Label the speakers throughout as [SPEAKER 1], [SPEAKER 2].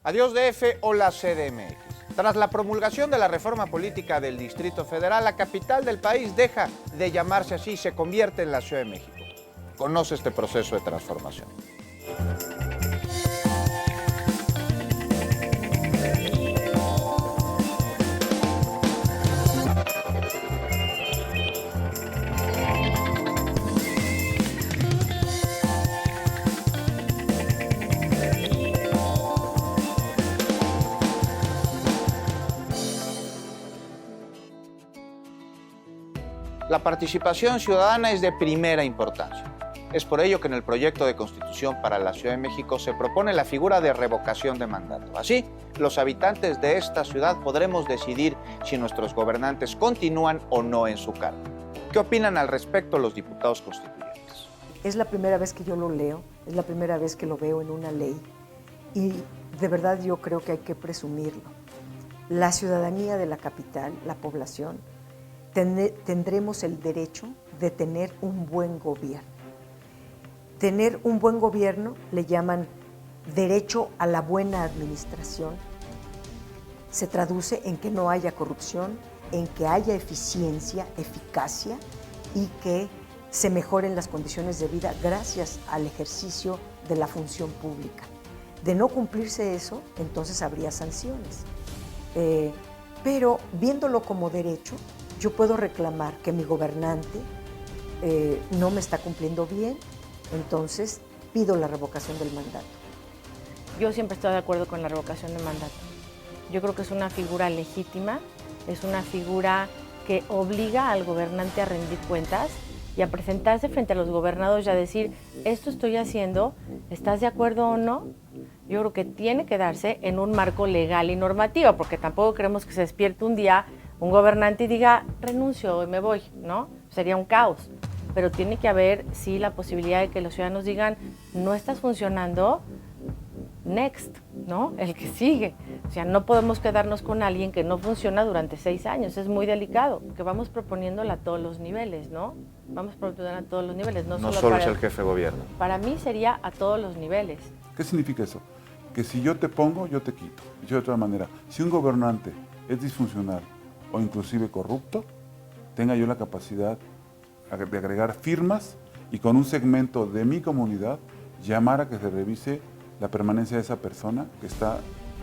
[SPEAKER 1] Adiós DF o la CDMX. Tras la promulgación de la reforma política del Distrito Federal, la capital del país deja de llamarse así y se convierte en la Ciudad de México. Conoce este proceso de transformación. La participación ciudadana es de primera importancia. Es por ello que en el proyecto de Constitución para la Ciudad de México se propone la figura de revocación de mandato. Así, los habitantes de esta ciudad podremos decidir si nuestros gobernantes continúan o no en su cargo. ¿Qué opinan al respecto los diputados constituyentes?
[SPEAKER 2] Es la primera vez que yo lo leo, es la primera vez que lo veo en una ley y de verdad yo creo que hay que presumirlo. La ciudadanía de la capital, la población, tendremos el derecho de tener un buen gobierno. Tener un buen gobierno le llaman derecho a la buena administración. Se traduce en que no haya corrupción, en que haya eficiencia, eficacia y que se mejoren las condiciones de vida gracias al ejercicio de la función pública. De no cumplirse eso, entonces habría sanciones. Pero viéndolo como derecho, yo puedo reclamar que mi gobernante no me está cumpliendo bien, entonces pido la revocación del mandato.
[SPEAKER 3] Yo siempre estoy de acuerdo con la revocación del mandato. Yo creo que es una figura legítima, es una figura que obliga al gobernante a rendir cuentas y a presentarse frente a los gobernados y a decir, esto estoy haciendo, ¿estás de acuerdo o no? Yo creo que tiene que darse en un marco legal y normativo, porque tampoco queremos que se despierte un día un gobernante y diga, renuncio y me voy, ¿no? Sería un caos. Pero tiene que haber, sí, la posibilidad de que los ciudadanos digan, no estás funcionando, next, ¿no? El que sigue. O sea, no podemos quedarnos con alguien que no funciona durante 6 años. Es muy delicado, que vamos proponiéndola a todos los niveles, ¿no? Vamos proponiéndola a todos los niveles.
[SPEAKER 1] No solo es el jefe de gobierno.
[SPEAKER 3] Para mí sería a todos los niveles.
[SPEAKER 4] ¿Qué significa eso? Que si yo te pongo, yo te quito. Dicho de otra manera, si un gobernante es disfuncional o inclusive corrupto, tenga yo la capacidad de agregar firmas y con un segmento de mi comunidad llamar a que se revise la permanencia de esa persona que está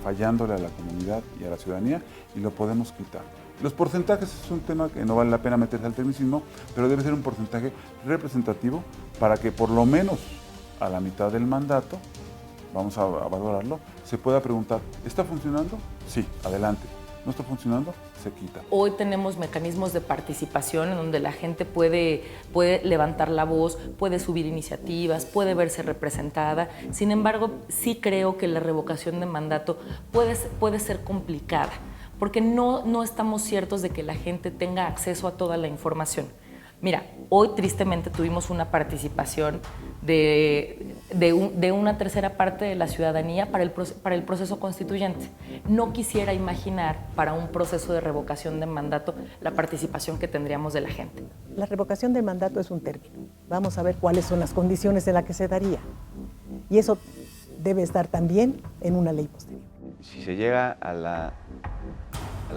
[SPEAKER 4] fallándole a la comunidad y a la ciudadanía y lo podemos quitar. Los porcentajes es un tema que no vale la pena meterse al tecnicismo, pero debe ser un porcentaje representativo para que por lo menos a la mitad del mandato, vamos a valorarlo, se pueda preguntar, ¿está funcionando? Sí, adelante. ¿No está funcionando? Se quita.
[SPEAKER 5] Hoy tenemos mecanismos de participación en donde la gente puede levantar la voz, puede subir iniciativas, puede verse representada. Sin embargo, sí creo que la revocación de mandato puede ser complicada, porque no estamos ciertos de que la gente tenga acceso a toda la información. Mira, hoy tristemente tuvimos una participación de una tercera parte de la ciudadanía para el proceso constituyente. No quisiera imaginar para un proceso de revocación de mandato la participación que tendríamos de la gente.
[SPEAKER 2] La revocación del mandato es un término. Vamos a ver cuáles son las condiciones en las que se daría. Y eso debe estar también en una ley posterior.
[SPEAKER 6] Si se llega al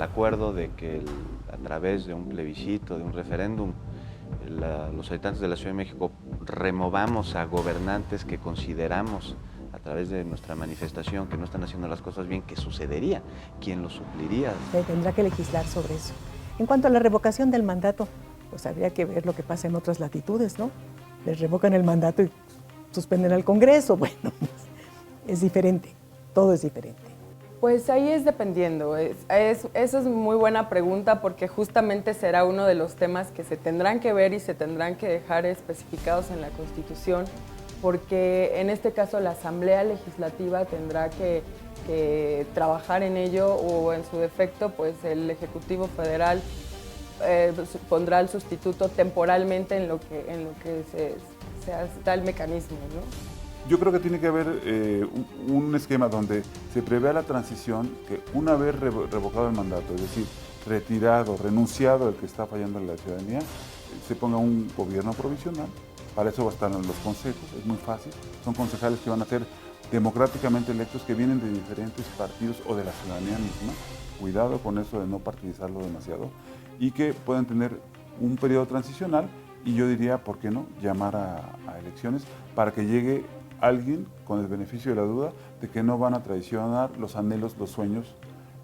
[SPEAKER 6] acuerdo de que a través de un plebiscito, de un referéndum, los habitantes de la Ciudad de México removamos a gobernantes que consideramos a través de nuestra manifestación que no están haciendo las cosas bien, ¿qué sucedería? ¿Quién los supliría?
[SPEAKER 2] Se tendrá que legislar sobre eso. En cuanto a la revocación del mandato, pues habría que ver lo que pasa en otras latitudes, ¿no? Les revocan el mandato y suspenden al Congreso. Bueno, es diferente, todo es diferente.
[SPEAKER 7] Pues ahí es dependiendo. Esa es muy buena pregunta porque justamente será uno de los temas que se tendrán que ver y se tendrán que dejar especificados en la Constitución, porque en este caso la Asamblea Legislativa tendrá que trabajar en ello o en su defecto pues el Ejecutivo Federal pondrá el sustituto temporalmente en lo que se da el mecanismo, ¿no?
[SPEAKER 4] Yo creo que tiene que haber un esquema donde se prevea la transición, que una vez revocado el mandato, es decir, retirado, renunciado el que está fallando en la ciudadanía, se ponga un gobierno provisional. Para eso están los consejos, es muy fácil. Son concejales que van a ser democráticamente electos que vienen de diferentes partidos o de la ciudadanía misma, cuidado con eso de no partidizarlo demasiado, y que puedan tener un periodo transicional y yo diría, ¿por qué no?, llamar a elecciones para que llegue alguien con el beneficio de la duda de que no van a traicionar los anhelos, los sueños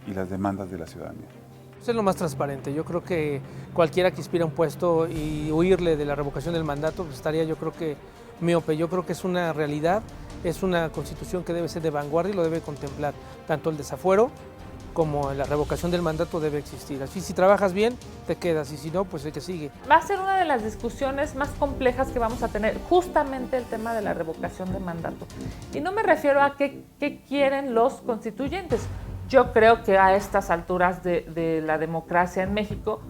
[SPEAKER 4] y las demandas de la ciudadanía.
[SPEAKER 8] Es lo más transparente. Yo creo que cualquiera que aspira a un puesto y huirle de la revocación del mandato pues estaría, yo creo que miope. Yo creo que es una realidad, es una constitución que debe ser de vanguardia y lo debe contemplar. Tanto el desafuero como la revocación del mandato debe existir. Así, si trabajas bien, te quedas, y si no, pues el que sigue.
[SPEAKER 9] Va a ser una de las discusiones más complejas que vamos a tener, justamente el tema de la revocación de mandato. Y no me refiero a qué quieren los constituyentes. Yo creo que a estas alturas de la democracia en México,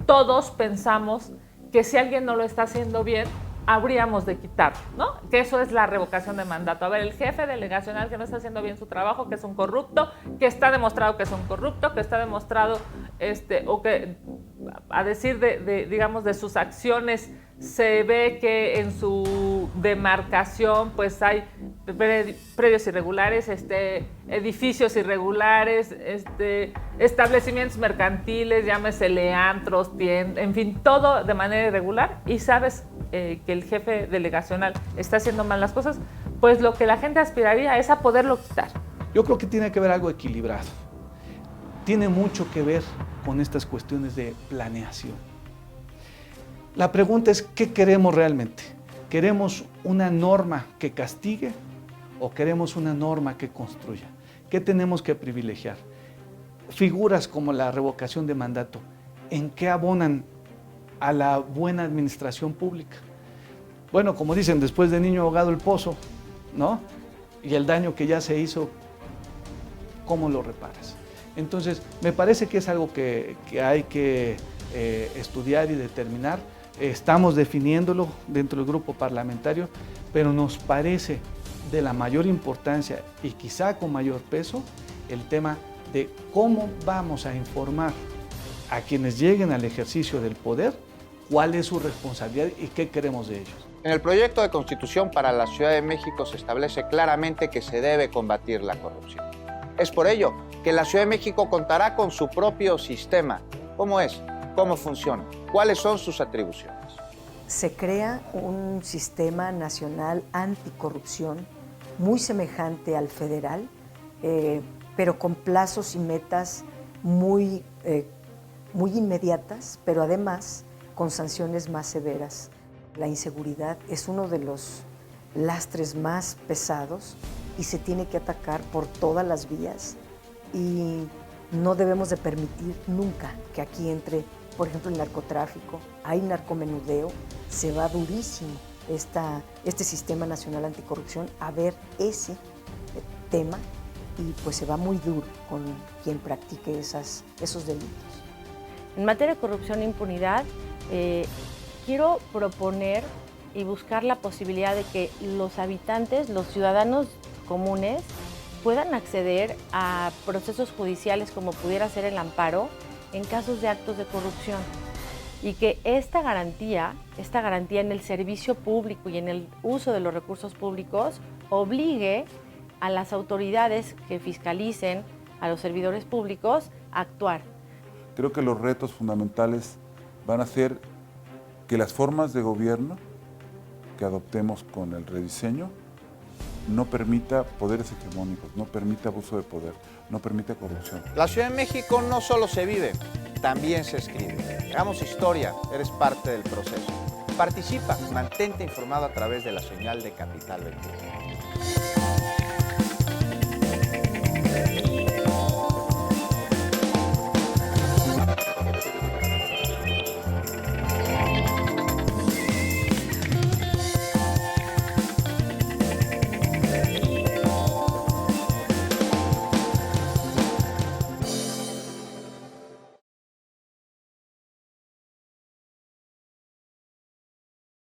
[SPEAKER 9] todos pensamos que si alguien no lo está haciendo bien, habríamos de quitarlo, ¿no? Que eso es la revocación de mandato. A ver, el jefe delegacional que no está haciendo bien su trabajo, que es un corrupto, que está demostrado que es un corrupto, que está demostrado, o que a decir digamos, de sus acciones, se ve que en su demarcación pues hay predios irregulares, edificios irregulares, establecimientos mercantiles, llámese antros, tiendas, en fin, todo de manera irregular, y sabes que el jefe delegacional está haciendo mal las cosas, pues lo que la gente aspiraría es a poderlo quitar.
[SPEAKER 10] Yo creo que tiene que haber algo equilibrado. Tiene mucho que ver con estas cuestiones de planeación. La pregunta es, ¿qué queremos realmente? ¿Queremos una norma que castigue o queremos una norma que construya? ¿Qué tenemos que privilegiar? Figuras como la revocación de mandato, ¿en qué abonan a la buena administración pública? Bueno, como dicen, después de niño ahogado el pozo, ¿no? Y el daño que ya se hizo, ¿cómo lo reparas? Entonces, me parece que es algo que hay que estudiar y determinar. Estamos definiéndolo dentro del grupo parlamentario, pero nos parece de la mayor importancia y quizá con mayor peso el tema de cómo vamos a informar a quienes lleguen al ejercicio del poder cuál es su responsabilidad y qué queremos de ellos.
[SPEAKER 1] En el proyecto de Constitución para la Ciudad de México se establece claramente que se debe combatir la corrupción. Es por ello que la Ciudad de México contará con su propio sistema. ¿Cómo es? ¿Cómo funciona? ¿Cuáles son sus atribuciones?
[SPEAKER 2] Se crea un sistema nacional anticorrupción muy semejante al federal, pero con plazos y metas muy inmediatas, pero además con sanciones más severas. La inseguridad es uno de los lastres más pesados y se tiene que atacar por todas las vías, y no debemos de permitir nunca que aquí entre, por ejemplo, el narcotráfico. Hay narcomenudeo, se va durísimo este Sistema Nacional Anticorrupción a ver ese tema, y pues se va muy duro con quien practique esos delitos.
[SPEAKER 3] En materia de corrupción e impunidad, quiero proponer y buscar la posibilidad de que los habitantes, los ciudadanos comunes, puedan acceder a procesos judiciales como pudiera ser el amparo en casos de actos de corrupción, y que esta garantía en el servicio público y en el uso de los recursos públicos obligue a las autoridades que fiscalicen a los servidores públicos a actuar.
[SPEAKER 4] Creo que los retos fundamentales van a ser que las formas de gobierno que adoptemos con el rediseño no permita poderes hegemónicos, no permita abuso de poder, no permita corrupción.
[SPEAKER 1] La Ciudad de México no solo se vive, también se escribe. Hagamos historia, eres parte del proceso. Participa, mantente informado a través de la señal de Capital 21.